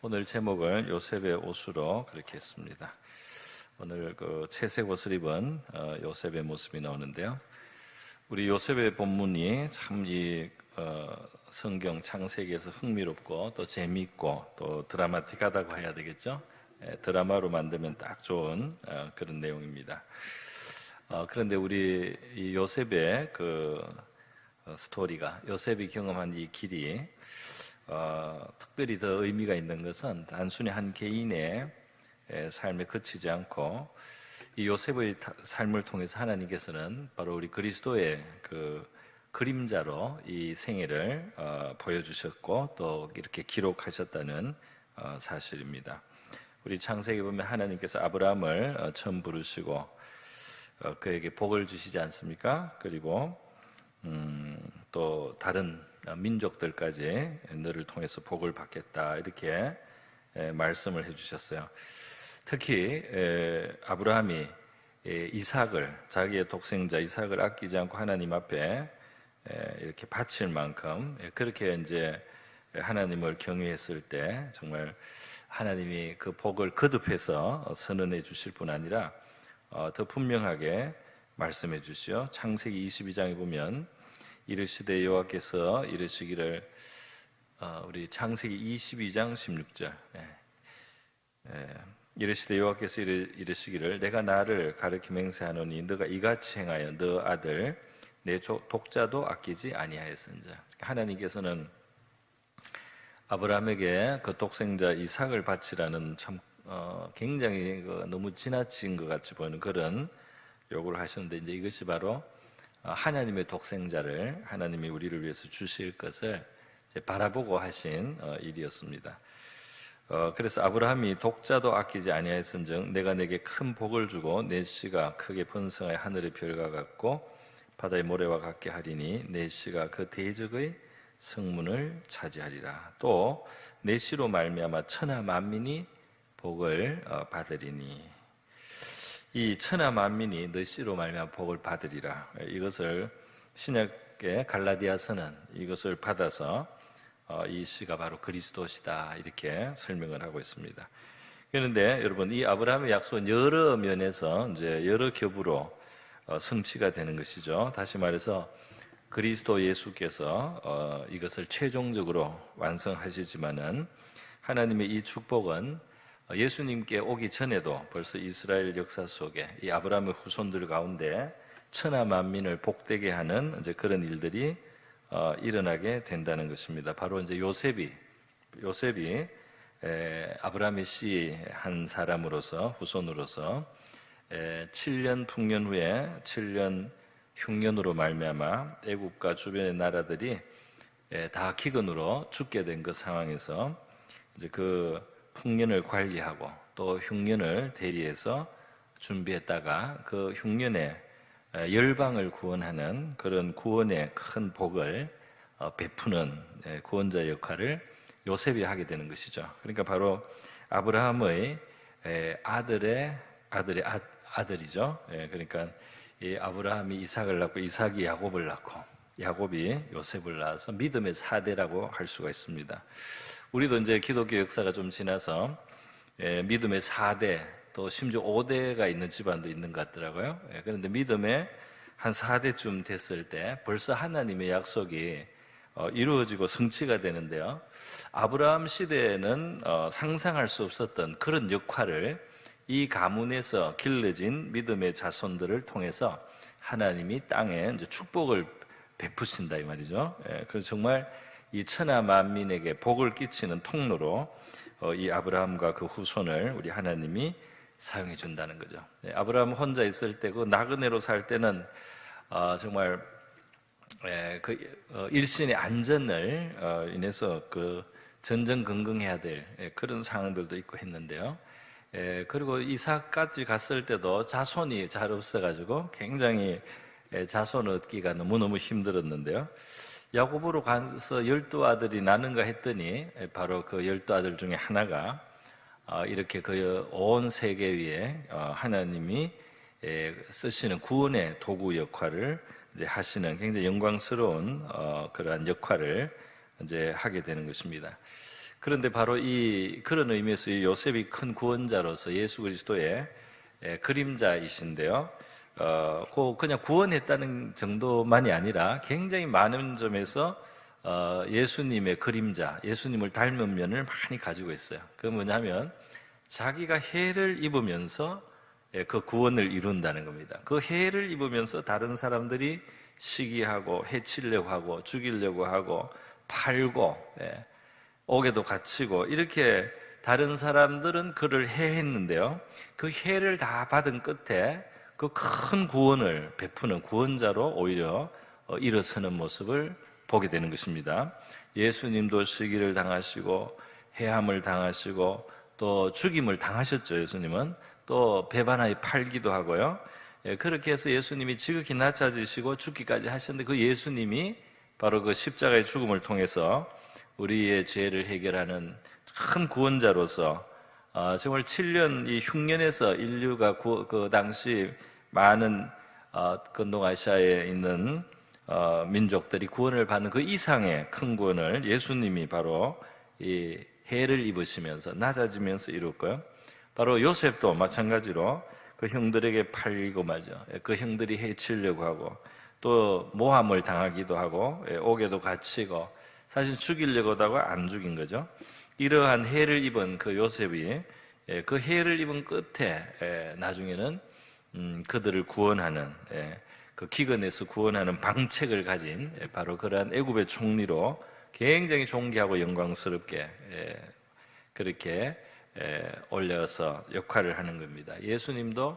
오늘 제목을 요셉의 옷으로 그렇게 했습니다. 오늘 그 채색 옷을 입은 요셉의 모습이 나오는데요. 우리 요셉의 본문이 참 이 성경 창세기에서 흥미롭고 또 재미있고 또 드라마틱하다고 해야 되겠죠. 드라마로 만들면 딱 좋은 그런 내용입니다. 그런데 우리 이 요셉의 그 스토리가, 요셉이 경험한 이 길이 특별히 더 의미가 있는 것은 단순히 한 개인의 삶에 그치지 않고 이 요셉의 삶을 통해서 하나님께서는 바로 우리 그리스도의 그 그림자로 이 생애를 보여주셨고 또 이렇게 기록하셨다는 사실입니다. 우리 창세기 보면 하나님께서 아브라함을 처음 부르시고 그에게 복을 주시지 않습니까? 그리고 또 다른 민족들까지 너를 통해서 복을 받겠다 이렇게 말씀을 해주셨어요. 특히 아브라함이 이삭을, 자기의 독생자 이삭을 아끼지 않고 하나님 앞에 이렇게 바칠 만큼 그렇게 이제 하나님을 경외했을 때 정말 하나님이 그 복을 거듭해서 선언해 주실 뿐 아니라 더 분명하게 말씀해 주시오. 창세기 22장에 보면 이르시되 여호와께서 이르시기를, 우리 창세기 22장 16절 이르시되 여호와께서 이르시기를 내가 나를 가르쳐 맹세하노니 너가 이같이 행하여 너 아들 내 독자도 아끼지 아니하였은즉. 하나님께서는 아브라함에게 그 독생자 이삭을 바치라는 참 굉장히 너무 지나친 것 같이 보이는 그런 요구를 하셨는데, 이제 이것이 바로 하나님의 독생자를 하나님이 우리를 위해서 주실 것을 이제 바라보고 하신 일이었습니다. 그래서 아브라함이 독자도 아끼지 아니하였은즉 내가 내게 큰 복을 주고 내 씨가 크게 번성하여 하늘의 별과 같고 바다의 모래와 같게 하리니 내 씨가 그 대적의 성문을 차지하리라. 또 내 씨로 말미암아 천하 만민이 복을 받으리니, 이 천하 만민이 너 씨로 말미암아 복을 받으리라. 이것을 신약의 갈라디아서는 이것을 받아서 이 씨가 바로 그리스도시다 이렇게 설명을 하고 있습니다. 그런데 여러분, 이 아브라함의 약속은 여러 면에서 이제 여러 겹으로 성취가 되는 것이죠. 다시 말해서 그리스도 예수께서 이것을 최종적으로 완성하시지만은 하나님의 이 축복은 예수님께 오기 전에도 벌써 이스라엘 역사 속에 이 아브라함의 후손들 가운데 천하 만민을 복되게 하는 이제 그런 일들이 일어나게 된다는 것입니다. 바로 이제 요셉이 아브라함의 씨 한 사람으로서, 후손으로서 7년 풍년 후에 7년 흉년으로 말미암아 애국과 주변의 나라들이 다 기근으로 죽게 된 그 상황에서 이제 그 풍년을 관리하고 또 흉년을 대리해서 준비했다가 그 흉년에 열방을 구원하는 그런 구원의 큰 복을 베푸는 구원자 역할을 요셉이 하게 되는 것이죠. 그러니까 바로 아브라함의 아들의 아들이죠. 그러니까 이 아브라함이 이삭을 낳고 이삭이 야곱을 낳고 야곱이 요셉을 낳아서 믿음의 4대라고 할 수가 있습니다. 우리도 이제 기독교 역사가 좀 지나서 믿음의 4대 또 심지어 5대가 있는 집안도 있는 것 같더라고요. 그런데 믿음의 한 4대쯤 됐을 때 벌써 하나님의 약속이 이루어지고 성취가 되는데요. 아브라함 시대에는 상상할 수 없었던 그런 역할을 이 가문에서 길러진 믿음의 자손들을 통해서 하나님이 땅에 이제 축복을 베푸신다 이 말이죠. 그래서 정말 이 천하 만민에게 복을 끼치는 통로로 이 아브라함과 그 후손을 우리 하나님이 사용해 준다는 거죠. 아브라함 혼자 있을 때 그 나그네로 살 때는 정말 그 일신의 안전을 인해서 그 전전긍긍해야 될 그런 상황들도 있고 했는데요. 그리고 이삭까지 갔을 때도 자손이 잘 없어가지고 굉장히 자손 얻기가 너무너무 힘들었는데요. 야곱으로 가서 12아들이 나는가 했더니 바로 그 12아들 중에 하나가 이렇게 그 온 세계 위에 하나님이 쓰시는 구원의 도구 역할을 이제 하시는 굉장히 영광스러운 그러한 역할을 이제 하게 되는 것입니다. 그런데 바로 그런 의미에서 이 요셉이 큰 구원자로서 예수 그리스도의 그림자이신데요. 그냥 구원했다는 정도만이 아니라 굉장히 많은 점에서 예수님의 그림자, 예수님을 닮은 면을 많이 가지고 있어요. 그 뭐냐면 자기가 해를 입으면서 그 구원을 이룬다는 겁니다. 그 해를 입으면서 다른 사람들이 시기하고 해치려고 하고 죽이려고 하고 팔고 옥에도 갇히고 이렇게 다른 사람들은 그를 해했는데요. 그 해를 다 받은 끝에 그 큰 구원을 베푸는 구원자로 오히려 일어서는 모습을 보게 되는 것입니다. 예수님도 시기를 당하시고 해함을 당하시고 또 죽임을 당하셨죠. 예수님은 또 배반하에 팔기도 하고요. 그렇게 해서 예수님이 지극히 낮아지시고 죽기까지 하셨는데 그 예수님이 바로 그 십자가의 죽음을 통해서 우리의 죄를 해결하는 큰 구원자로서 정말 7년 이 흉년에서 인류가 그 당시 많은 건동아시아에 있는 민족들이 구원을 받는 그 이상의 큰 구원을 예수님이 바로 이 해를 입으시면서 낮아지면서 이뤘고요. 바로 요셉도 마찬가지로 그 형들에게 팔리고 말죠. 그 형들이 해치려고 하고 또 모함을 당하기도 하고 옥에도 갇히고 사실 죽이려고도 하고 안 죽인 거죠. 이러한 해를 입은 그 요셉이 그 해를 입은 끝에 나중에는 그들을 구원하는 그 기근에서 구원하는 방책을 가진 바로 그러한 애굽의 총리로 굉장히 존귀하고 영광스럽게 그렇게 올려서 역할을 하는 겁니다. 예수님도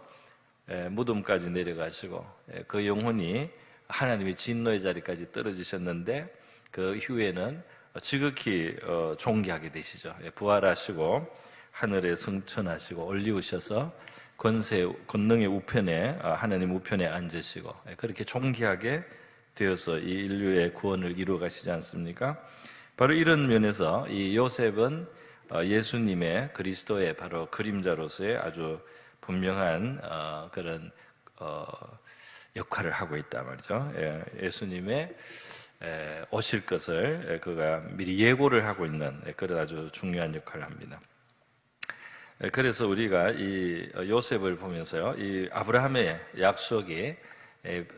무덤까지 내려가시고 그 영혼이 하나님의 진노의 자리까지 떨어지셨는데 그 이후에는 지극히 존귀하게 되시죠. 부활하시고 하늘에 승천하시고 올리우셔서 권능의 우편에 하나님 우편에 앉으시고 그렇게 존귀하게 되어서 이 인류의 구원을 이루어 가시지 않습니까? 바로 이런 면에서 이 요셉은 예수님의 그리스도의 바로 그림자로서의 아주 분명한 그런 역할을 하고 있다 말이죠. 예수님의 오실 것을 그가 미리 예고를 하고 있는 그런 아주 중요한 역할을 합니다. 그래서 우리가 이 요셉을 보면서요, 이 아브라함의 약속이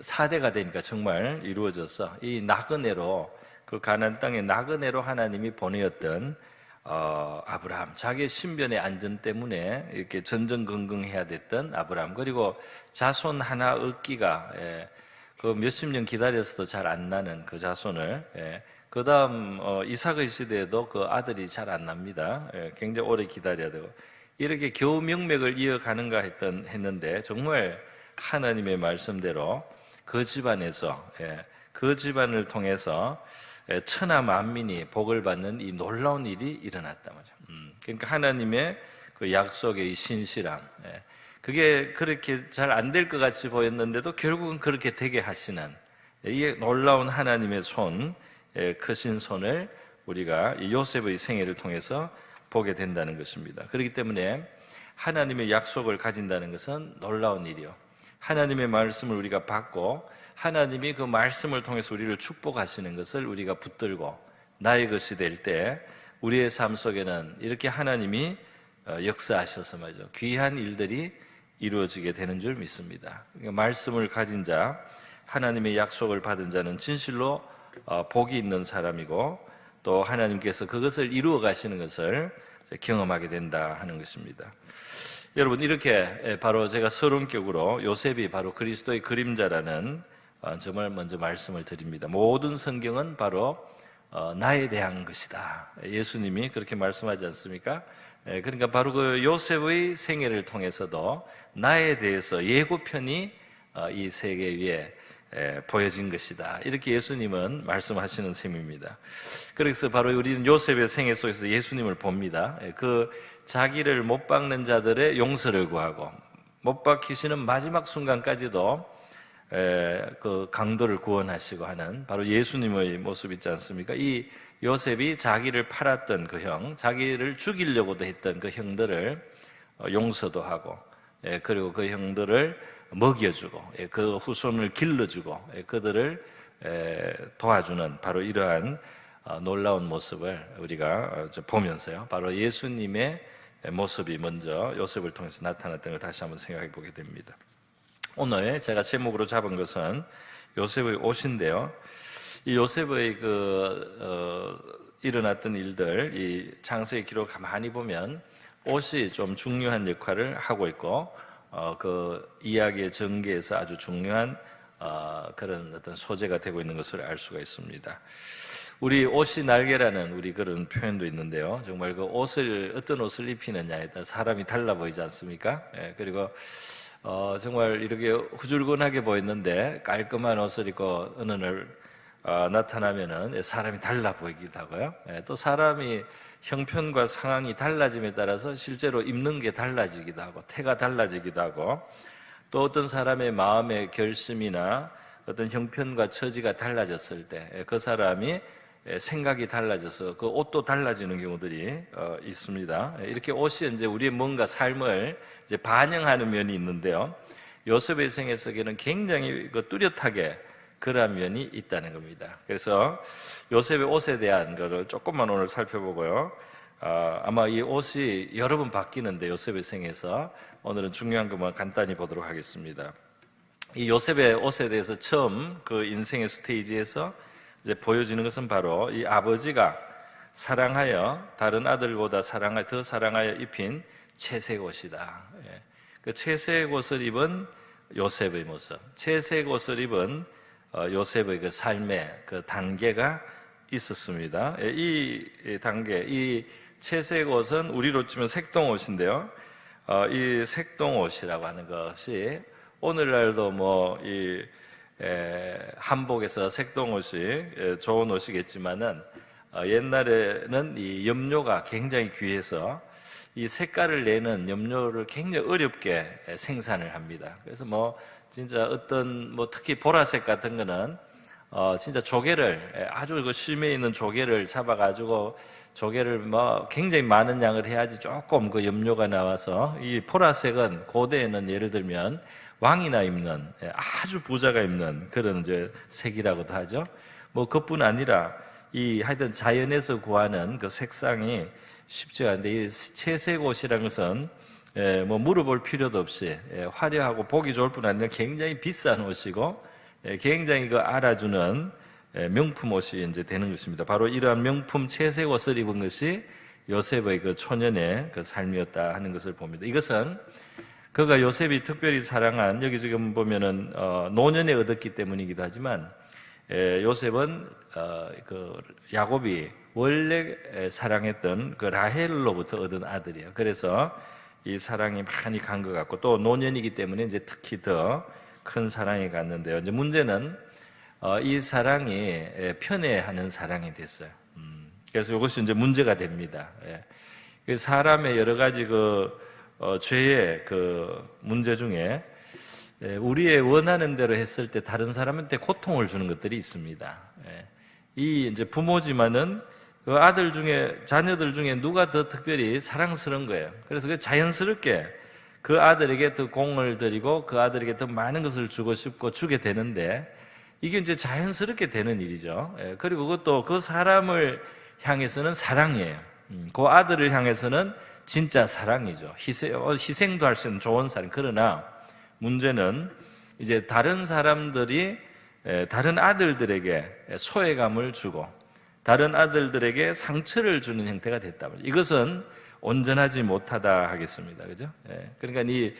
4대가 되니까 정말 이루어져서 이 나그네로 그 가나안 땅의 나그네로 하나님이 보내었던 아브라함, 자기의 신변의 안전 때문에 이렇게 전전긍긍해야 됐던 아브라함, 그리고 자손 하나 얻기가 그 몇십 년 기다려서도 잘 안 나는 그 자손을 그 다음 이삭의 시대에도 그 아들이 잘 안 납니다. 굉장히 오래 기다려야 되고 이렇게 겨우 명맥을 이어가는가 했는데 정말 하나님의 말씀대로 그 집안에서 그 집안을 통해서 천하 만민이 복을 받는 이 놀라운 일이 일어났다 말이죠. 그러니까 하나님의 그 약속의 이 신실함, 그게 그렇게 잘 안 될 것 같이 보였는데도 결국은 그렇게 되게 하시는 이 놀라운 하나님의 손, 크신 손을 우리가 이 요셉의 생애를 통해서 보게 된다는 것입니다. 그렇기 때문에 하나님의 약속을 가진다는 것은 놀라운 일이요. 하나님의 말씀을 우리가 받고 하나님이 그 말씀을 통해서 우리를 축복하시는 것을 우리가 붙들고 나의 것이 될 때 우리의 삶 속에는 이렇게 하나님이 역사하셔서 말이죠. 귀한 일들이 이루어지게 되는 줄 믿습니다. 그러니까 말씀을 가진 자, 하나님의 약속을 받은 자는 진실로 복이 있는 사람이고 또 하나님께서 그것을 이루어 가시는 것을 경험하게 된다 하는 것입니다. 여러분, 이렇게 바로 제가 서론격으로 요셉이 바로 그리스도의 그림자라는 점을 먼저 말씀을 드립니다. 모든 성경은 바로 나에 대한 것이다. 예수님이 그렇게 말씀하지 않습니까? 그러니까 바로 그 요셉의 생애를 통해서도 나에 대해서 예고편이 이 세계 위에 보여진 것이다. 이렇게 예수님은 말씀하시는 셈입니다. 그래서 바로 우리는 요셉의 생애 속에서 예수님을 봅니다. 그 자기를 못 박는 자들의 용서를 구하고 못 박히시는 마지막 순간까지도 그 강도를 구원하시고 하는 바로 예수님의 모습 있지 않습니까? 이 요셉이 자기를 팔았던 그 형, 자기를 죽이려고도 했던 그 형들을 용서도 하고 그리고 그 형들을 먹여주고 그 후손을 길러주고 그들을 도와주는 바로 이러한 놀라운 모습을 우리가 보면서요, 바로 예수님의 모습이 먼저 요셉을 통해서 나타났던 걸 다시 한번 생각해 보게 됩니다. 오늘 제가 제목으로 잡은 것은 요셉의 옷인데요. 이 요셉의 일어났던 일들, 이 창세기 기록을 가만히 보면 옷이 좀 중요한 역할을 하고 있고, 그 이야기의 전개에서 아주 중요한 그런 어떤 소재가 되고 있는 것을 알 수가 있습니다. 우리 옷이 날개라는 우리 그런 표현도 있는데요. 정말 그 어떤 옷을 입히느냐에 따라 사람이 달라 보이지 않습니까? 예, 그리고 정말 이렇게 후줄근하게 보였는데 깔끔한 옷을 입고 어느 날 나타나면은 사람이 달라 보이기도 하고요. 예, 또 사람이 형편과 상황이 달라짐에 따라서 실제로 입는 게 달라지기도 하고, 태가 달라지기도 하고, 또 어떤 사람의 마음의 결심이나 어떤 형편과 처지가 달라졌을 때 그 사람이 생각이 달라져서 그 옷도 달라지는 경우들이 있습니다. 이렇게 옷이 이제 우리의 뭔가 삶을 이제 반영하는 면이 있는데요. 요셉의 생애속에는 굉장히 뚜렷하게 그러한 면이 있다는 겁니다. 그래서 요셉의 옷에 대한 것을 조금만 오늘 살펴보고요. 아마 이 옷이 여러 번 바뀌는데 요셉의 생에서 오늘은 중요한 것만 간단히 보도록 하겠습니다. 이 요셉의 옷에 대해서 처음 그 인생의 스테이지에서 이제 보여지는 것은 바로 이 아버지가 사랑하여 다른 아들보다 더 사랑하여 입힌 채색 옷이다. 그 채색 옷을 입은 요셉의 모습, 채색 옷을 입은 요셉의 그 삶의 그 단계가 있었습니다. 이 단계, 이 채색 옷은 우리로 치면 색동옷인데요. 이 색동옷이라고 하는 것이 오늘날도 이 한복에서 색동옷이 좋은 옷이겠지만은 옛날에는 이 염료가 굉장히 귀해서 이 색깔을 내는 염료를 굉장히 어렵게 생산을 합니다. 그래서 진짜 특히 보라색 같은 거는 진짜 조개를 아주 그 심해 있는 조개를 잡아가지고 조개를 굉장히 많은 양을 해야지 조금 그 염료가 나와서, 이 보라색은 고대에는 예를 들면 왕이나 입는, 아주 부자가 입는 그런 이제 색이라고도 하죠. 그뿐 아니라 하여튼 자연에서 구하는 그 색상이 쉽지가 않은데, 이 채색 옷이라는 것은 물어볼 필요도 없이 화려하고 보기 좋을 뿐 아니라 굉장히 비싼 옷이고, 굉장히 그 알아주는 명품 옷이 이제 되는 것입니다. 바로 이러한 명품 채색 옷을 입은 것이 요셉의 그 초년의 그 삶이었다 하는 것을 봅니다. 이것은 그가 요셉이 특별히 사랑한, 여기 지금 보면은 노년에 얻었기 때문이기도 하지만, 요셉은 그 야곱이 원래 사랑했던 그 라헬로부터 얻은 아들이에요. 그래서 이 사랑이 많이 간 것 같고, 또 노년이기 때문에 이제 특히 더 큰 사랑이 갔는데요. 이제 문제는 이 사랑이 편애하는 사랑이 됐어요. 그래서 이것이 이제 문제가 됩니다. 사람의 여러 가지 죄의 그 문제 중에 우리의 원하는 대로 했을 때 다른 사람한테 고통을 주는 것들이 있습니다. 이 이제 부모지만은 그 자녀들 중에 누가 더 특별히 사랑스러운 거예요. 그래서 그 자연스럽게 그 아들에게 더 공을 들이고 그 아들에게 더 많은 것을 주고 싶고 주게 되는데, 이게 이제 자연스럽게 되는 일이죠. 그리고 그것도 그 사람을 향해서는 사랑이에요. 그 아들을 향해서는 진짜 사랑이죠. 희생도 할 수 있는 좋은 사랑. 그러나 문제는 이제 다른 사람들이 다른 아들들에게 소외감을 주고 다른 아들들에게 상처를 주는 형태가 됐다. 이것은 온전하지 못하다 하겠습니다. 그죠? 그러니까 이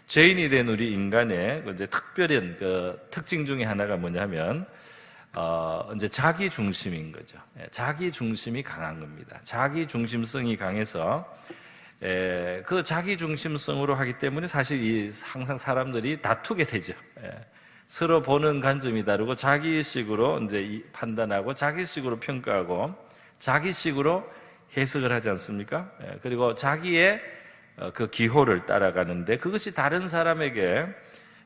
죄인이 된 우리 인간의 이제 특별한 그 특징 중에 하나가 뭐냐면, 이제 자기 중심인 거죠. 자기 중심이 강한 겁니다. 자기 중심성이 강해서, 그 자기 중심성으로 하기 때문에 사실 항상 사람들이 다투게 되죠. 서로 보는 관점이 다르고 자기식으로 이제 판단하고 자기식으로 평가하고 자기식으로 해석을 하지 않습니까? 그리고 자기의 그 기호를 따라가는데, 그것이 다른 사람에게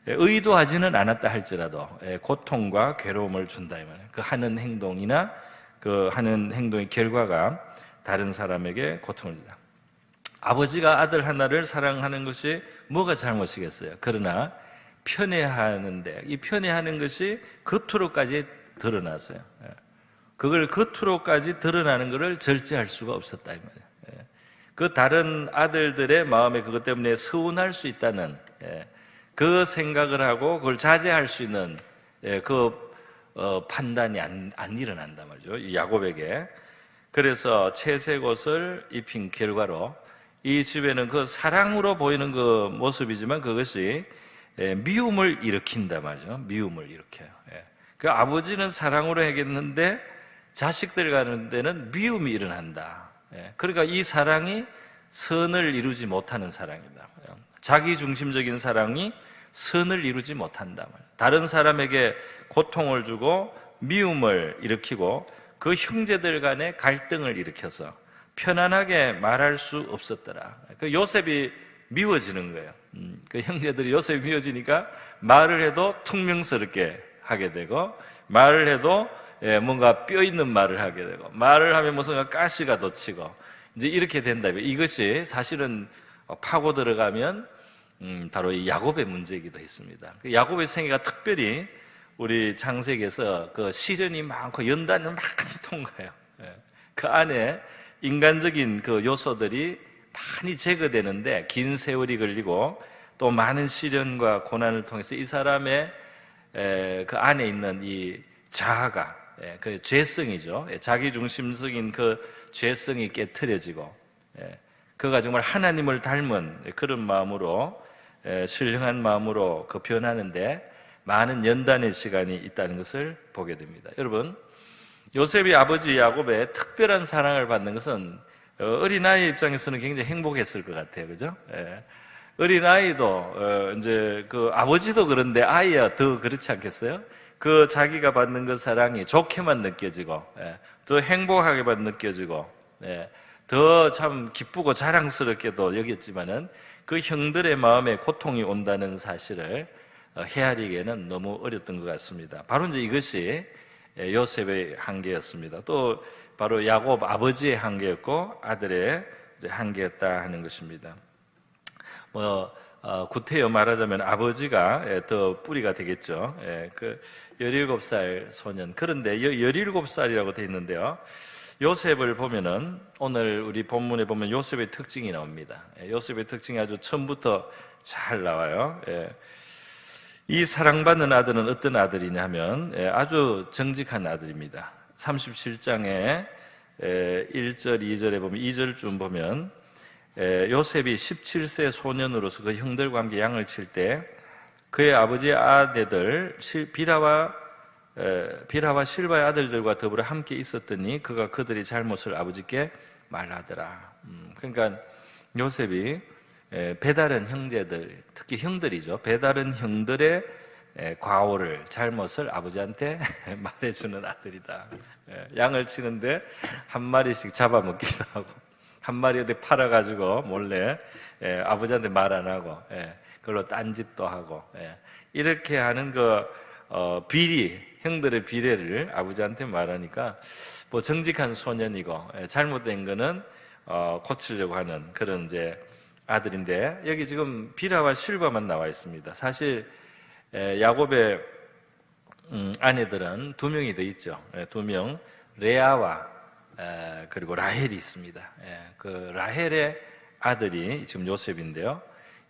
의도하지는 않았다 할지라도 고통과 괴로움을 준다 이 말이에요. 그 하는 행동이나 그 하는 행동의 결과가 다른 사람에게 고통을 준다. 아버지가 아들 하나를 사랑하는 것이 뭐가 잘못이겠어요? 그러나 편애하는데, 이 편애하는 것이 겉으로까지 드러났어요. 그걸 겉으로까지 드러나는 것을 절제할 수가 없었다 이 말이에요. 그 다른 아들들의 마음에 그것 때문에 서운할 수 있다는 그 생각을 하고 그걸 자제할 수 있는 판단이 안 일어난단 말이죠. 이 야곱에게. 그래서 채색 옷을 입힌 결과로 이 집에는 그 사랑으로 보이는 그 모습이지만 그것이 미움을 일으킨단 말이죠. 미움을 일으켜요. 그 아버지는 사랑으로 하겠는데 자식들 가는 데는 미움이 일어난다. 그러니까 이 사랑이 선을 이루지 못하는 사랑이다. 자기 중심적인 사랑이 선을 이루지 못한다. 다른 사람에게 고통을 주고 미움을 일으키고 그 형제들 간의 갈등을 일으켜서 편안하게 말할 수 없었더라. 그 요셉이 미워지는 거예요. 그 형제들이 요셉이 미워지니까 말을 해도 퉁명스럽게 하게 되고 말을 해도 뭔가 뼈 있는 말을 하게 되고 말을 하면 무슨 가시가 돋치고 이제 이렇게 된다. 이것이 사실은 파고 들어가면 바로 이 야곱의 문제이기도 했습니다. 그 야곱의 생애가 특별히 우리 창세기에서 그 시련이 많고 연단을 많이 통과해요. 그 안에 인간적인 그 요소들이 많이 제거되는데 긴 세월이 걸리고 또 많은 시련과 고난을 통해서 이 사람의 그 안에 있는 이 자아가 그 죄성이죠. 자기 중심적인 그 죄성이 깨트려지고 그가 정말 하나님을 닮은 그런 마음으로 신령한 마음으로 그 변하는데 많은 연단의 시간이 있다는 것을 보게 됩니다. 여러분, 요셉이 아버지 야곱의 특별한 사랑을 받는 것은 어린아이 입장에서는 굉장히 행복했을 것 같아요. 그죠? 어린아이도 이제 그 아버지도 그런데 아이야 더 그렇지 않겠어요? 그 자기가 받는 그 사랑이 좋게만 느껴지고 더 행복하게만 느껴지고 더 참 기쁘고 자랑스럽게도 여겼지만은 그 형들의 마음에 고통이 온다는 사실을 헤아리기에는 너무 어렸던 것 같습니다. 바로 이제 이것이 요셉의 한계였습니다. 또 바로 야곱 아버지의 한계였고 아들의 이제 한계였다 하는 것입니다. 구태여 말하자면 아버지가 더 뿌리가 되겠죠. 그 17살 소년. 그런데 17살이라고 되어 있는데요. 요셉을 보면은 오늘 우리 본문에 보면 요셉의 특징이 나옵니다. 요셉의 특징이 아주 처음부터 잘 나와요. 이 사랑받는 아들은 어떤 아들이냐 하면 아주 정직한 아들입니다. 37장에 1절, 2절에 보면 2절쯤 보면 요셉이 17세 소년으로서 그 형들과 함께 양을 칠 때 그의 아버지의 아들들 비라와 실바의 아들들과 더불어 함께 있었더니 그가 그들의 잘못을 아버지께 말하더라. 그러니까 요셉이 배다른 형제들, 특히 형들이죠. 배다른 형들의 과오를, 잘못을 아버지한테 말해주는 아들이다. 양을 치는데 한 마리씩 잡아먹기도 하고 한 마리 어디 팔아가지고 몰래 아버지한테 말 안 하고 그걸로 딴짓도 하고 이렇게 하는 그 비리, 형들의 비례를 아버지한테 말하니까 뭐 정직한 소년이고 잘못된 거는 고치려고 하는 그런 이제 아들인데 여기 지금 비라와 실바만 나와 있습니다. 사실 야곱의 아내들은 2명이 더 있죠. 2명, 레아와 그리고 라헬이 있습니다. 그 라헬의 아들이 지금 요셉인데요.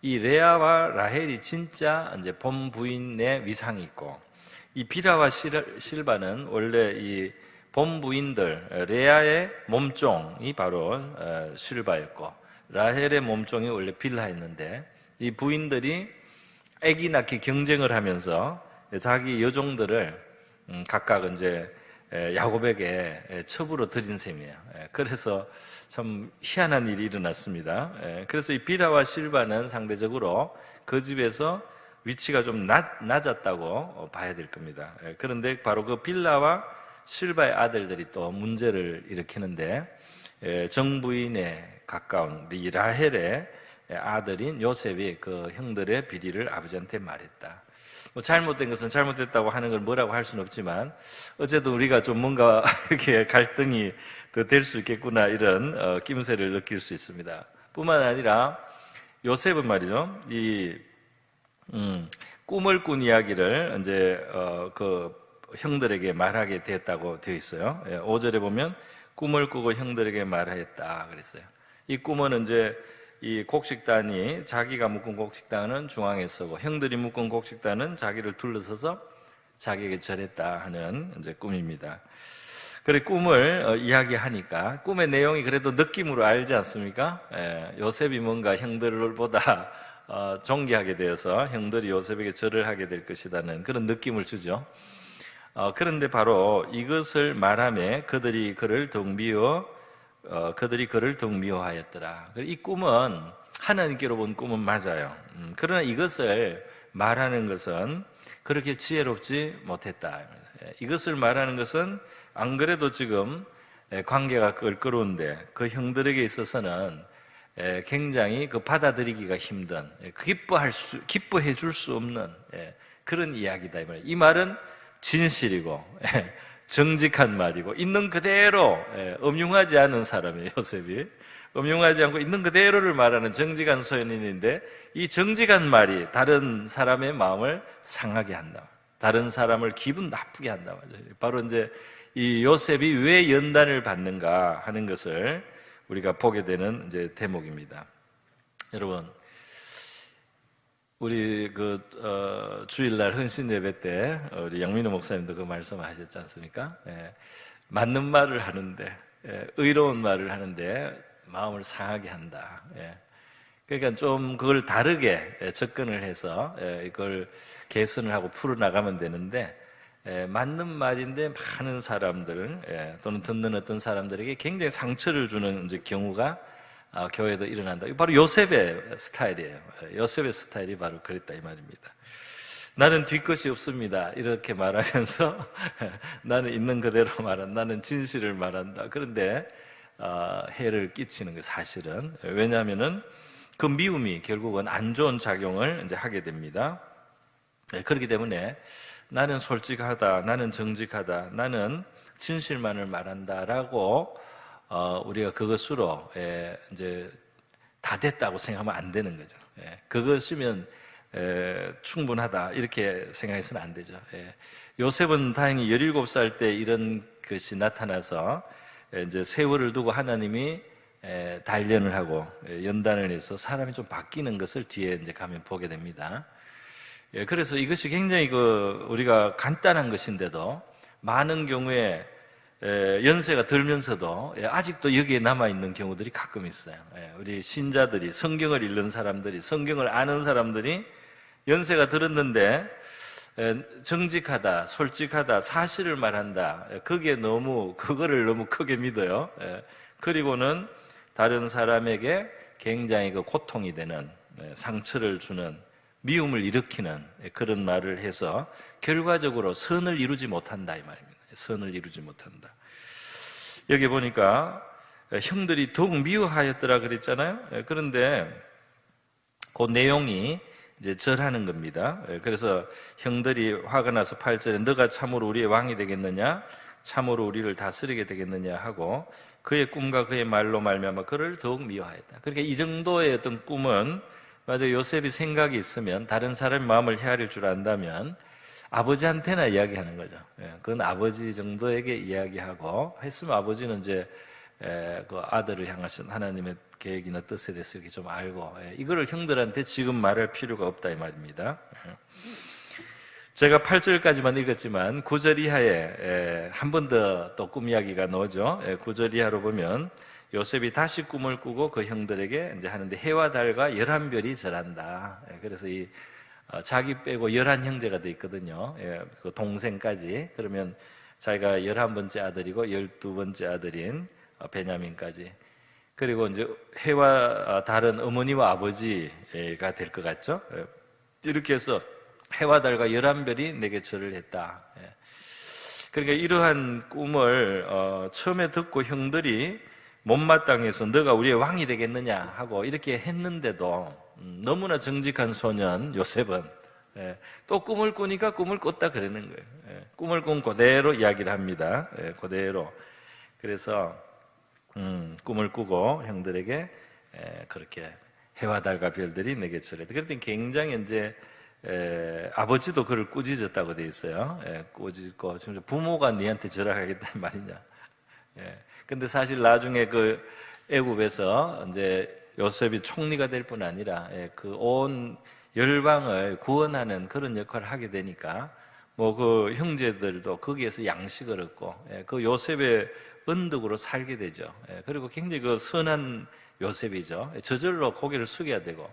이 레아와 라헬이 진짜 이제 본 부인의 위상이 있고, 이 비라와 실바는 원래 이 본 부인들, 레아의 몸종이 바로 실바였고, 라헬의 몸종이 원래 빌하였는데, 이 부인들이 아기 낳기 경쟁을 하면서 자기 여종들을 각각 이제 야곱에게 첩으로 들인 셈이에요. 그래서 참 희한한 일이 일어났습니다. 그래서 이 비라와 실바는 상대적으로 그 집에서 위치가 좀 낮았다고 봐야 될 겁니다. 그런데 바로 그 빌라와 실바의 아들들이 또 문제를 일으키는데 정부인에 가까운 이 라헬의 아들인 요셉이 그 형들의 비리를 아버지한테 말했다. 뭐 잘못된 것은 잘못됐다고 하는 걸 뭐라고 할 수는 없지만 어쨌든 우리가 좀 뭔가 이렇게 갈등이 더 될 수 있겠구나 이런 낌새를 느낄 수 있습니다. 뿐만 아니라 요셉은 말이죠, 이 꿈을 꾼 이야기를 이제 그 형들에게 말하게 됐다고 되어 있어요. 5절에 보면 꿈을 꾸고 형들에게 말하였다 그랬어요. 이 꿈은 이제 이 곡식단이 자기가 묶은 곡식단은 중앙에 서고 형들이 묶은 곡식단은 자기를 둘러서서 자기에게 절했다 하는 이제 꿈입니다. 그래 꿈을 이야기하니까 꿈의 내용이 그래도 느낌으로 알지 않습니까? 요셉이 뭔가 형들보다 존귀하게 되어서 형들이 요셉에게 절을 하게 될 것이라는 그런 느낌을 주죠. 그런데 바로 이것을 말하며 그들이 그를 더욱 미워하였더라. 이 꿈은 하나님께로 본 꿈은 맞아요. 그러나 이것을 말하는 것은 그렇게 지혜롭지 못했다. 이것을 말하는 것은 안 그래도 지금 관계가 껄끄러운데 그 형들에게 있어서는 굉장히 그 받아들이기가 힘든, 기뻐해 줄 수 없는 그런 이야기다. 이 말은 진실이고 정직한 말이고 있는 그대로 음흉하지 않은 사람이에요. 요셉이 음흉하지 않고 있는 그대로를 말하는 정직한 소년인데 이 정직한 말이 다른 사람의 마음을 상하게 한다. 다른 사람을 기분 나쁘게 한다. 바로 이제 이 요셉이 왜 연단을 받는가 하는 것을 우리가 보게 되는 이제 대목입니다. 여러분, 우리 주일날 헌신 예배 때 우리 양민호 목사님도 그 말씀하셨지 않습니까? 맞는 말을 하는데 의로운 말을 하는데 마음을 상하게 한다. 그러니까 좀 그걸 다르게 접근을 해서 이걸 개선을 하고 풀어나가면 되는데 맞는 말인데 많은 사람들 또는 듣는 어떤 사람들에게 굉장히 상처를 주는 이제 경우가 교회도 일어난다. 이거 바로 요셉의 스타일이에요. 요셉의 스타일이 바로 그랬다 이 말입니다. 나는 뒤끝이 없습니다. 이렇게 말하면서 나는 있는 그대로 말한다. 나는 진실을 말한다. 그런데 해를 끼치는 게 사실은 왜냐하면은 그 미움이 결국은 안 좋은 작용을 이제 하게 됩니다. 그렇기 때문에 나는 솔직하다, 나는 정직하다, 나는 진실만을 말한다라고 우리가 그것으로 이제 다 됐다고 생각하면 안 되는 거죠. 그것이면 충분하다 이렇게 생각해서는 안 되죠. 요셉은 다행히 17살 때 이런 것이 나타나서 이제 세월을 두고 하나님이 단련을 하고 연단을 해서 사람이 좀 바뀌는 것을 뒤에 이제 가면 보게 됩니다. 그래서 이것이 굉장히 우리가 간단한 것인데도 많은 경우에 연세가 들면서도 아직도 여기에 남아있는 경우들이 가끔 있어요. 우리 신자들이 성경을 읽는 사람들이 성경을 아는 사람들이 연세가 들었는데 정직하다, 솔직하다, 사실을 말한다. 그거를 너무 크게 믿어요. 그리고는 다른 사람에게 굉장히 고통이 되는 상처를 주는 미움을 일으키는 그런 말을 해서 결과적으로 선을 이루지 못한다 이 말입니다. 선을 이루지 못한다. 여기 보니까 형들이 더욱 미워하였더라 그랬잖아요. 그런데 그 내용이 이제 절하는 겁니다. 그래서 형들이 화가 나서 8절에 너가 참으로 우리의 왕이 되겠느냐, 참으로 우리를 다스리게 되겠느냐 하고 그의 꿈과 그의 말로 말미암아 그를 더욱 미워하였다. 그러니까 이 정도의 어떤 꿈은 맞아 요셉이 생각이 있으면 다른 사람의 마음을 헤아릴 줄 안다면 아버지한테나 이야기하는 거죠. 그건 아버지 정도에게 이야기하고 했으면 아버지는 이제 그 아들을 향하신 하나님의 계획이나 뜻에 대해서 이렇게 좀 알고 이거를 형들한테 지금 말할 필요가 없다 이 말입니다. 제가 8절까지만 읽었지만 9절 이하에 한 번 더 또 꿈 이야기가 나오죠. 9절 이하로 보면 요셉이 다시 꿈을 꾸고 그 형들에게 이제 하는데 해와 달과 11별이 절한다. 그래서 이 자기 빼고 11형제가 돼 있거든요. 그 동생까지. 그러면 자기가 11번째 아들이고 12번째 아들인 베냐민까지. 그리고 이제 해와 달은 어머니와 아버지가 될 것 같죠. 이렇게 해서 해와 달과 11별이 내게 절을 했다. 그러니까 이러한 꿈을 처음에 듣고 형들이 못마땅해서 너가 우리의 왕이 되겠느냐 하고 이렇게 했는데도 너무나 정직한 소년 요셉은 또 꿈을 꾸니까 꿈을 꿨다 그러는 거예요. 꿈을 꾼 그대로 이야기를 합니다. 그대로. 그래서 꿈을 꾸고 형들에게 그렇게 해와 달과 별들이 내게 절했다. 그랬더니 굉장히 이제 아버지도 그를 꾸짖었다고 돼 있어요. 꾸짖고 부모가 니한테 절하겠다는 말이냐. 근데 사실 나중에 그 애굽에서 이제 요셉이 총리가 될 뿐 아니라 그 온 열방을 구원하는 그런 역할을 하게 되니까 뭐 그 형제들도 거기에서 양식을 얻고 그 요셉의 은덕으로 살게 되죠. 그리고 굉장히 그 선한 요셉이죠. 저절로 고개를 숙여야 되고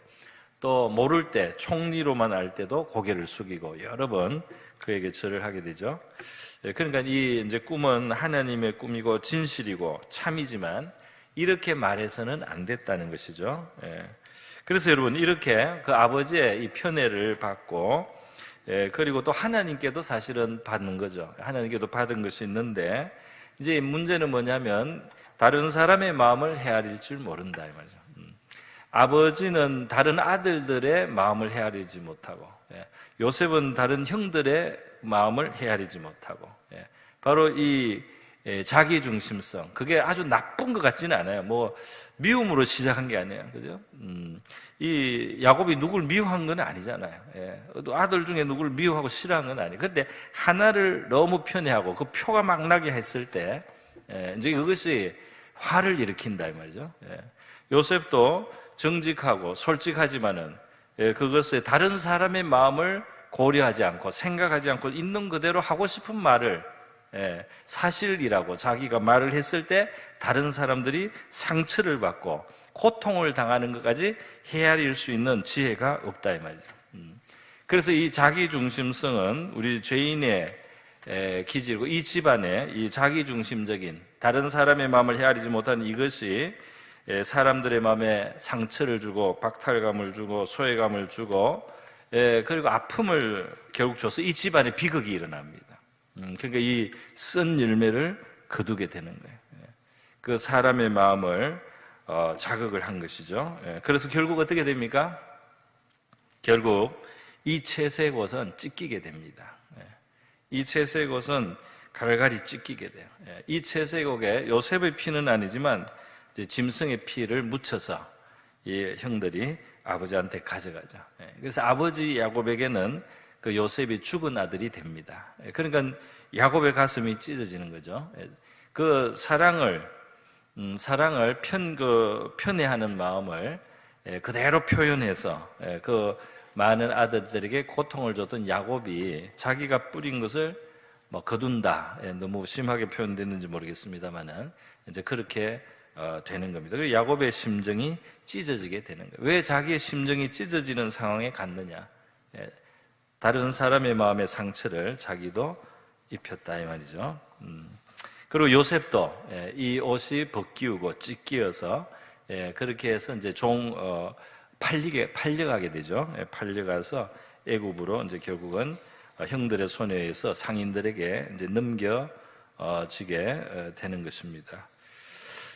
또 모를 때 총리로만 알 때도 고개를 숙이고 여러 번 그에게 절을 하게 되죠. 그러니까 이 이제 꿈은 하나님의 꿈이고 진실이고 참이지만 이렇게 말해서는 안 됐다는 것이죠. 그래서 여러분 이렇게 그 아버지의 이 편애를 받고 그리고 또 하나님께도 사실은 받는 거죠. 하나님께도 받은 것이 있는데 이제 문제는 뭐냐면 다른 사람의 마음을 헤아릴 줄 모른다 이 말이죠. 아버지는 다른 아들들의 마음을 헤아리지 못하고 요셉은 다른 형들의 마음을 헤아리지 못하고 바로 이 자기중심성 그게 아주 나쁜 것 같지는 않아요. 뭐 미움으로 시작한 게 아니에요, 그죠? 이 야곱이 누굴 미워한 건 아니잖아요. 아들 중에 누굴 미워하고 싫어한 건 아니에요. 근데 하나를 너무 편애하고 그 표가 막 나게 했을 때 이제 그것이 화를 일으킨다 이 말이죠. 요셉도 정직하고 솔직하지만은 그것에 다른 사람의 마음을 고려하지 않고 생각하지 않고 있는 그대로 하고 싶은 말을 사실이라고 자기가 말을 했을 때 다른 사람들이 상처를 받고 고통을 당하는 것까지 헤아릴 수 있는 지혜가 없다 이 말이죠. 그래서 이 자기중심성은 우리 죄인의 기질이고 이 집안의 이 자기중심적인 다른 사람의 마음을 헤아리지 못하는 이것이 사람들의 마음에 상처를 주고 박탈감을 주고 소외감을 주고 그리고 아픔을 결국 줘서 이 집안에 비극이 일어납니다. 그러니까 이 쓴 열매를 거두게 되는 거예요. 그 사람의 마음을 자극을 한 것이죠. 그래서 결국 어떻게 됩니까? 결국 이 채색 옷은 찢기게 됩니다. 이 채색 옷은 갈갈이 찢기게 돼요. 이 채색 옷에 요셉의 피는 아니지만 이제 짐승의 피를 묻혀서 이 형들이 아버지한테 가져가죠. 그래서 아버지 야곱에게는 그 요셉이 죽은 아들이 됩니다. 그러니까 야곱의 가슴이 찢어지는 거죠. 그 사랑을 편애하는 마음을 그대로 표현해서 그 많은 아들들에게 고통을 줬던 야곱이 자기가 뿌린 것을 뭐 거둔다. 너무 심하게 표현됐는지 모르겠습니다만은 이제 그렇게 되는 겁니다. 그리고 야곱의 심정이 찢어지게 되는 거예요. 왜 자기의 심정이 찢어지는 상황에 갔느냐? 다른 사람의 마음의 상처를 자기도 입혔다 이 말이죠. 그리고 요셉도 이 옷이 벗기우고 찢기어서 그렇게 해서 이제 팔려가게 되죠. 팔려가서 애굽으로 이제 결국은 형들의 손에 의해서 상인들에게 이제 넘겨지게 되는 것입니다.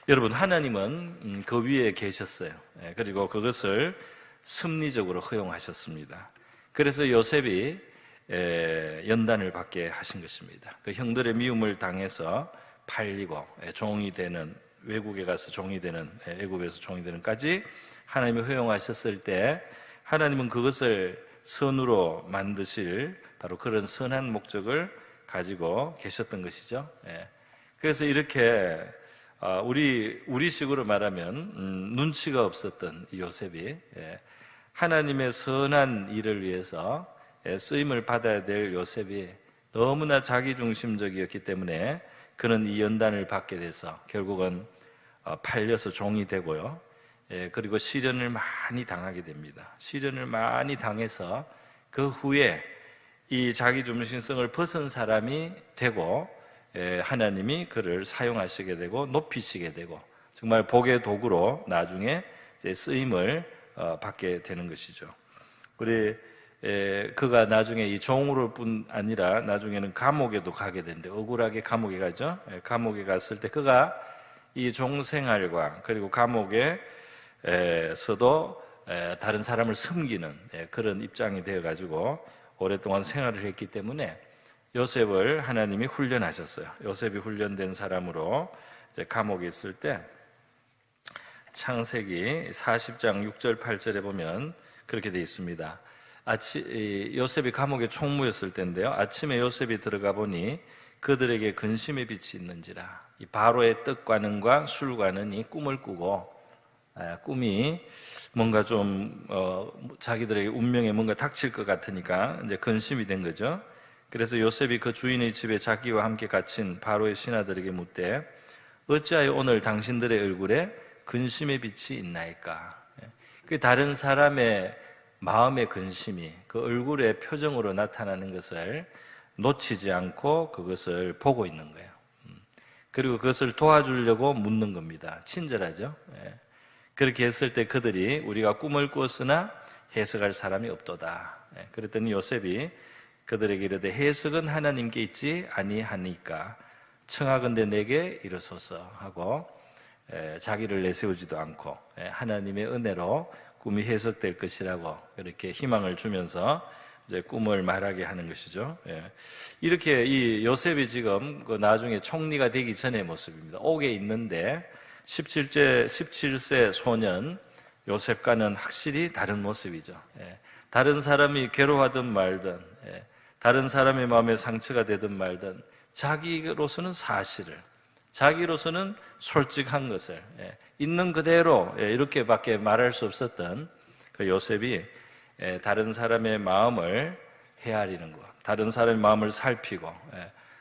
여러분 하나님은 그 위에 계셨어요. 그리고 그것을 섭리적으로 허용하셨습니다. 그래서 요셉이 연단을 받게 하신 것입니다. 그 형들의 미움을 당해서 팔리고 종이 되는 외국에 가서 종이 되는 애굽에서 종이 되는까지 하나님이 허용하셨을 때 하나님은 그것을 선으로 만드실 바로 그런 선한 목적을 가지고 계셨던 것이죠. 그래서 이렇게 우리식으로 말하면 눈치가 없었던 요셉이 하나님의 선한 일을 위해서 쓰임을 받아야 될 요셉이 너무나 자기중심적이었기 때문에 그는 이 연단을 받게 돼서 결국은 팔려서 종이 되고요. 그리고 시련을 많이 당하게 됩니다. 시련을 많이 당해서 그 후에 이 자기중심성을 벗은 사람이 되고 하나님이 그를 사용하시게 되고 높이시게 되고 정말 복의 도구로 나중에 쓰임을 받게 되는 것이죠. 그가 나중에 이 종으로 뿐 아니라 나중에는 감옥에도 가게 되는데 억울하게 감옥에 가죠. 감옥에 갔을 때 그가 이 종생활과 그리고 감옥에서도 다른 사람을 섬기는 그런 입장이 되어가지고 오랫동안 생활을 했기 때문에 요셉을 하나님이 훈련하셨어요. 요셉이 훈련된 사람으로 이제 감옥에 있을 때 창세기 40장 6절 8절에 보면 그렇게 되어 있습니다. 요셉이 감옥의 총무였을 때인데요. 아침에 요셉이 들어가 보니 그들에게 근심의 빛이 있는지라. 이 바로의 떡과는과 술과는 이 꿈을 꾸고, 꿈이 뭔가 좀 자기들에게 운명에 뭔가 닥칠 것 같으니까 이제 근심이 된 거죠. 그래서 요셉이 그 주인의 집에 자기와 함께 갇힌 바로의 신하들에게 묻되 어찌하여 오늘 당신들의 얼굴에 근심의 빛이 있나이까? 그 다른 사람의 마음의 근심이 그 얼굴의 표정으로 나타나는 것을 놓치지 않고 그것을 보고 있는 거예요. 그리고 그것을 도와주려고 묻는 겁니다. 친절하죠. 그렇게 했을 때 그들이 우리가 꿈을 꾸었으나 해석할 사람이 없도다. 그랬더니 요셉이 그들에게 이르되 해석은 하나님께 있지 아니하니까 청하건대 내게 이르소서 하고 자기를 내세우지도 않고 하나님의 은혜로 꿈이 해석될 것이라고 이렇게 희망을 주면서 이제 꿈을 말하게 하는 것이죠. 이렇게 이 요셉이 지금 그 나중에 총리가 되기 전의 모습입니다. 옥에 있는데 17세 소년 요셉과는 확실히 다른 모습이죠. 다른 사람이 괴로워하든 말든, 다른 사람의 마음에 상처가 되든 말든 자기로서는 사실을, 자기로서는 솔직한 것을 있는 그대로 이렇게밖에 말할 수 없었던 그 요셉이 다른 사람의 마음을 헤아리는 것, 다른 사람의 마음을 살피고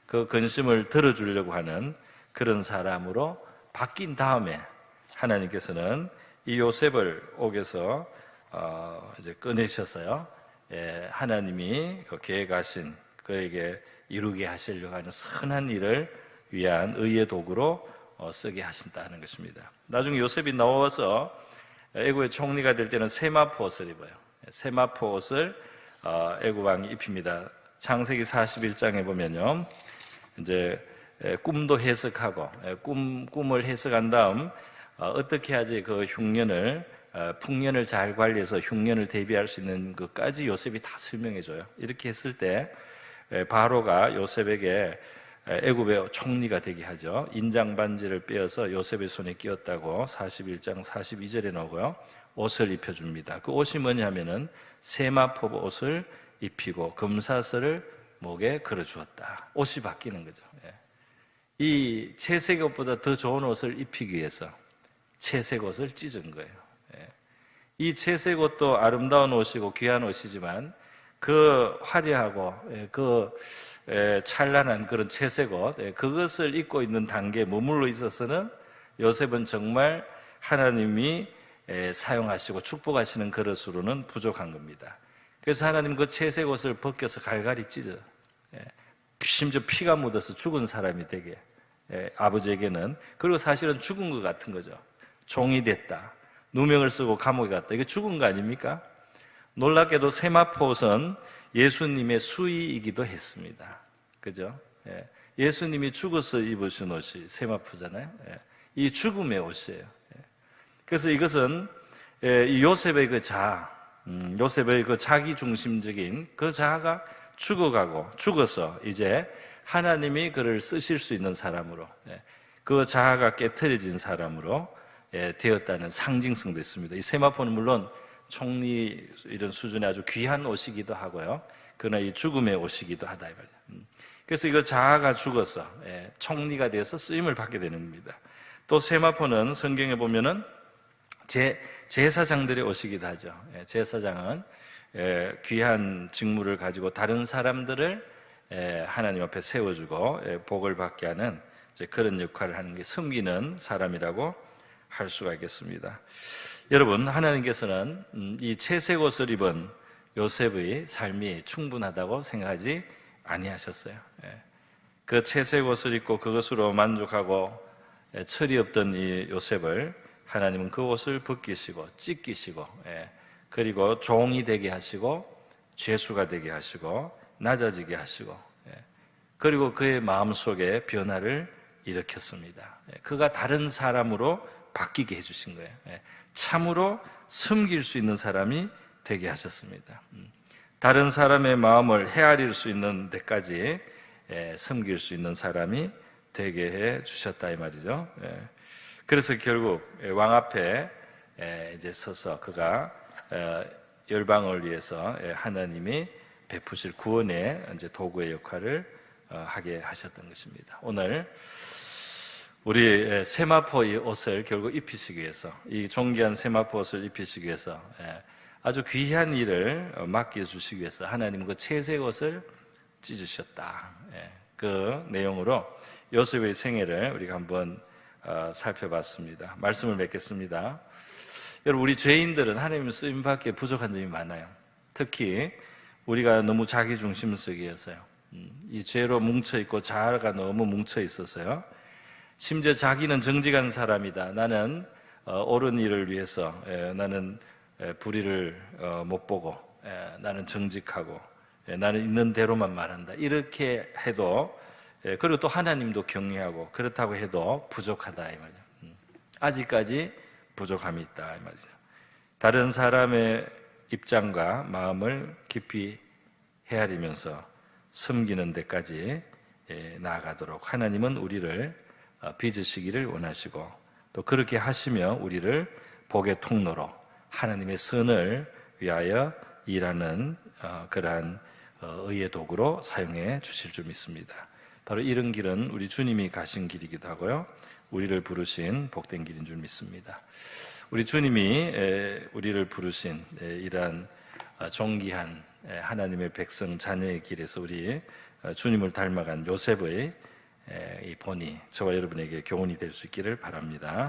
그 근심을 들어주려고 하는 그런 사람으로 바뀐 다음에 하나님께서는 이 요셉을 옥에서 이제 꺼내셨어요. 하나님이 그 계획하신 그에게 이루게 하시려고 하는 선한 일을 위한 의의 도구로 쓰게 하신다는 것입니다. 나중에 요셉이 나와서 애굽의 총리가 될 때는 세마포 옷을 입어요. 세마포 옷을 애굽 왕이 입힙니다. 창세기 41장에 보면요, 이제 꿈도 해석하고 꿈을 해석한 다음 어떻게 하지 그 흉년을 풍년을 잘 관리해서 흉년을 대비할 수 있는 것까지 요셉이 다 설명해줘요. 이렇게 했을 때 바로가 요셉에게 애굽의 총리가 되게 하죠. 인장 반지를 빼어서 요셉의 손에 끼웠다고 41장 42절에 나오고요. 옷을 입혀줍니다. 그 옷이 뭐냐면은 세마포 옷을 입히고 금사슬을 목에 걸어주었다. 옷이 바뀌는 거죠. 이 채색 옷보다 더 좋은 옷을 입히기 위해서 채색 옷을 찢은 거예요. 이 채색 옷도 아름다운 옷이고 귀한 옷이지만 그 화려하고 그 찬란한 그런 채색 옷, 그것을 입고 있는 단계에 머물러 있어서는 요셉은 정말 하나님이 사용하시고 축복하시는 그릇으로는 부족한 겁니다. 그래서 하나님 그 채색 옷을 벗겨서 갈갈이 찢어, 심지어 피가 묻어서 죽은 사람이 되게 아버지에게는, 그리고 사실은 죽은 것 같은 거죠. 종이 됐다, 누명을 쓰고 감옥에 갔다, 이게 죽은 거 아닙니까? 놀랍게도 세마포 옷은 예수님의 수의이기도 했습니다. 그죠? 예수님이 죽어서 입으신 옷이 세마포잖아요. 이 죽음의 옷이에요. 그래서 이것은 이 요셉의 그 자아, 요셉의 그 자기 중심적인 그 자아가 죽어서 이제 하나님이 그를 쓰실 수 있는 사람으로, 그 자아가 깨트려진 사람으로 되었다는 상징성도 있습니다. 이 세마포는 물론 총리 이런 수준의 아주 귀한 옷이기도 하고요. 그러나 이 죽음의 옷이기도 하다 이 말이에요. 그래서 이거 자아가 죽어서 총리가 돼서 쓰임을 받게 되는 겁니다. 또 세마포는 성경에 보면은 제사장들의 옷이기도 하죠. 제사장은 귀한 직무를 가지고 다른 사람들을 하나님 앞에 세워주고 복을 받게 하는 그런 역할을 하는 게 섬기는 사람이라고 할 수가 있겠습니다. 여러분, 하나님께서는 이 채색 옷을 입은 요셉의 삶이 충분하다고 생각하지 아니하셨어요. 그 채색 옷을 입고 그것으로 만족하고 철이 없던 이 요셉을 하나님은 그 옷을 벗기시고 찢기시고 그리고 종이 되게 하시고 죄수가 되게 하시고 낮아지게 하시고 그리고 그의 마음속에 변화를 일으켰습니다. 그가 다른 사람으로 바뀌게 해주신 거예요. 참으로 섬길 수 있는 사람이 되게 하셨습니다. 다른 사람의 마음을 헤아릴 수 있는 데까지 섬길 수 있는 사람이 되게 해 주셨다 이 말이죠. 그래서 결국 왕 앞에 이제 서서 그가 열방을 위해서 하나님이 베푸실 구원의 이제 도구의 역할을 하게 하셨던 것입니다. 오늘 우리 세마포의 옷을 결국 입히시기 위해서, 이 존귀한 세마포 옷을 입히시기 위해서 아주 귀한 일을 맡겨주시기 위해서 하나님은 그 채색 옷을 찢으셨다. 그 내용으로 요셉의 생애를 우리가 한번 살펴봤습니다. 말씀을 맺겠습니다. 여러분, 우리 죄인들은 하나님 쓰임밖에 부족한 점이 많아요. 특히 우리가 너무 자기중심적이어서요. 이 죄로 뭉쳐있고 자아가 너무 뭉쳐있어서요. 심지어 자기는 정직한 사람이다. 나는 옳은 일을 위해서 나는 불의를 못 보고 나는 정직하고 나는 있는 대로만 말한다. 이렇게 해도, 그리고 또 하나님도 경외하고 그렇다고 해도 부족하다 이 말이죠. 아직까지 부족함이 있다 이 말이죠. 다른 사람의 입장과 마음을 깊이 헤아리면서 섬기는 데까지 나아가도록 하나님은 우리를 빚으시기를 원하시고, 또 그렇게 하시며 우리를 복의 통로로 하나님의 선을 위하여 일하는 그러한 의의 도구로 사용해 주실 줄 믿습니다. 바로 이런 길은 우리 주님이 가신 길이기도 하고요, 우리를 부르신 복된 길인 줄 믿습니다. 우리 주님이 우리를 부르신 이러한 존귀한 하나님의 백성 자녀의 길에서 우리 주님을 닮아간 요셉의 이 본이 저와 여러분에게 교훈이 될 수 있기를 바랍니다.